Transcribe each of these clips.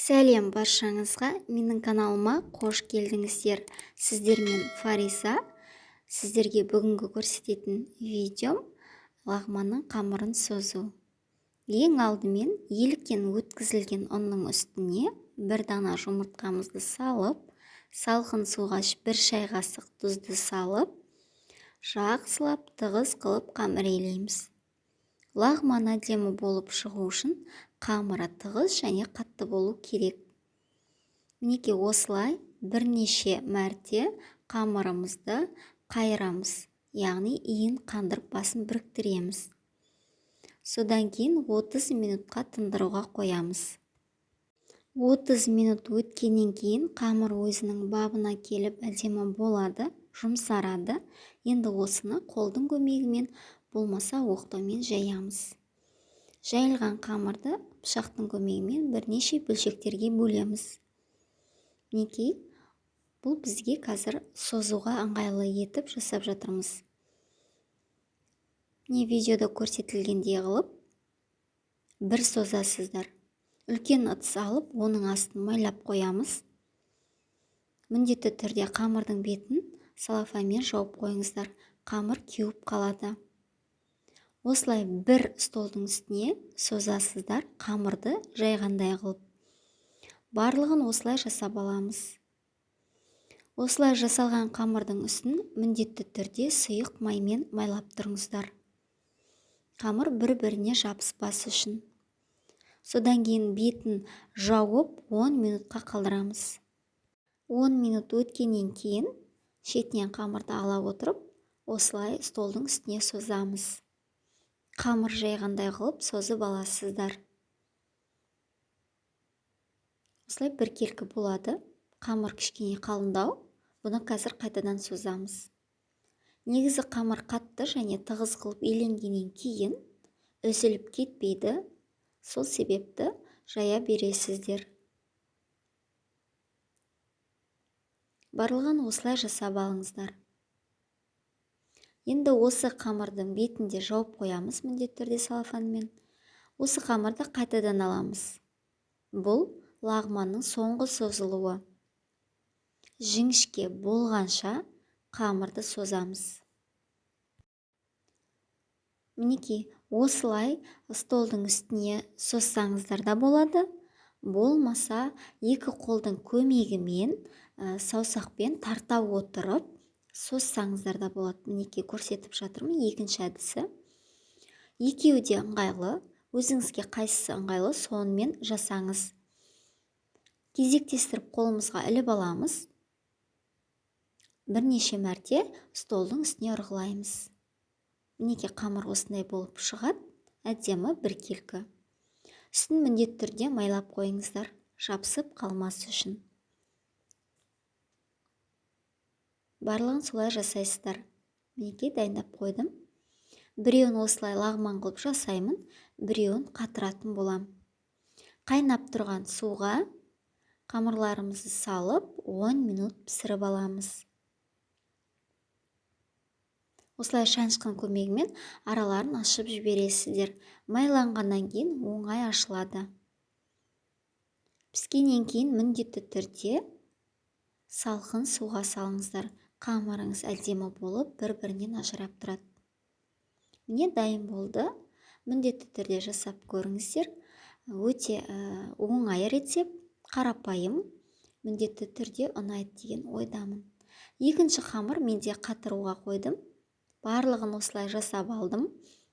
Сәлем баршаңызға, менің каналыма қош келдіңіздер. Сіздермен Фариза. Сіздерге бүгінгі көрсететін видеом лағманның қамырын созу. Ең алдымен еліктен өткізілген ұнның үстіне бір дана жұмыртқамызды салып, салқын суға бір шай қасық тұзды салып, жақсылап тығыз қылып қамыр илейміз. Лағман әдемі болып шығу үшін қамыры тығыз және қатты болу керек. Мінекей осылай бірнеше мәрте қамырымызды қайырамыз, яғни иін қандырып басын біріктіреміз. Содан кейін 30 минутқа тындыруға қоямыз. 30 минут өткеннен кейін қамыр өзінің бабына келіп әдемі болады, жұмсарады. Енді осыны қолдың көмегімен болмаса оқтаумен жаямыз. Жайылған қамырды пышақтың көмегімен бірнеше бөлшектерге бөлеміз. Мінекей, бұл бізге қазір созуға ыңғайлы етіп жасап жатырмыз. Міне видеода көрсетілгендей қылып бір созасыздар. Үлкен ыдыс алып, оның астын майлап қоямыз. Міндетті түрде қамырдың бетін салафанмен жауып қойыңыздар. Қамыр кеуіп қалады. Осылай бір столдың үстіне созасыздар, қамырды жайғандай қылып. Барлығын осылай жасап аламыз. Осылай жасалған қамырдың үстін міндетті түрде сұйық маймен майлап тұрыңыздар. Қамыр бір-біріне жабыспас үшін. Содан кейін бетін жауып 10 минутқа қалдырамыз. 10 минут өткеннен кейін шетінен қамырды ала отырып, осылай столдың үстіне созамыз. Қамыр жайғандай қылып созып аласыздар. Осылай біркелкі болады. Қамыр кішкене қалыңдау. Бұны қазір қайтадан созамыз. Негізі қамыр қатты және тығыз қылып иленгеннен кейін үзіліп кетпейді. Сол себепті жая бересіздер. Барлығын осылай жасап алыңыздар. Енді осы қамырдың бетінде жауып қоямыз міндетті түрде салафанмен. Осы қамырды қайтадан аламыз. Бұл лағманның соңғы созылуы. Жіңішке болғанша қамырды созамыз. Мінекей, осылай столдың үстіне созсаңыздар да болады. Болмаса екі қолдың көмегімен саусақпен тарта отырып созсаңыздар да болады. Мінекей көрсетіп жатырмын екінші әдісі. Екеуі де ыңғайлы. Өзіңізге қайсысы ыңғайлы, сонымен жасаңыз. Кезектестіріп қолымызға іліп аламыз. Бірнеше мәрте столдың үстіне ұрғылаймыз. Мінекей қамыр осындай болып шығады, әдемі біркелкі. Үстін міндетті түрде майлап қойыңыздар, жабысып қалмас үшін. Барлығын солай жасайсыздар. Мінекей дайындап қойдым. Біреуін осылай лағман қылып жасаймын, біреуін қатыратын болам. Қайнап тұрған суға қамырларымызды салып 10 минут пісіріп аламыз. Осылай шанышқан көмегімен араларын ашып жібересіздер. Майланғаннан кейін оңай ашылады. Піскеннен кейін міндетті түрде салқын суға салыңыздар. Қамырыңыз әдемі болып, бір-бірінен ажырап тұрады. Міне дайын болды. Міндетті түрде жасап көріңіздер. Өте оңай рецепт, қарапайым, міндетті түрде ұнайды деген ойдамын. Екінші қамыр менде қатыруға қойдым. Барлығын осылай жасап алдым.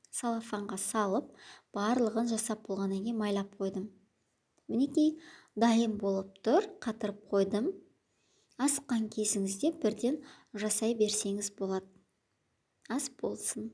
Салафанға салып, барлығын жасап болғаннан кейін майлап қойдым. Мінекей дайын болып тұр, қатырып қойдым. Асыққан кезіңізде бірден жасай берсеңіз болады. Ас болсын.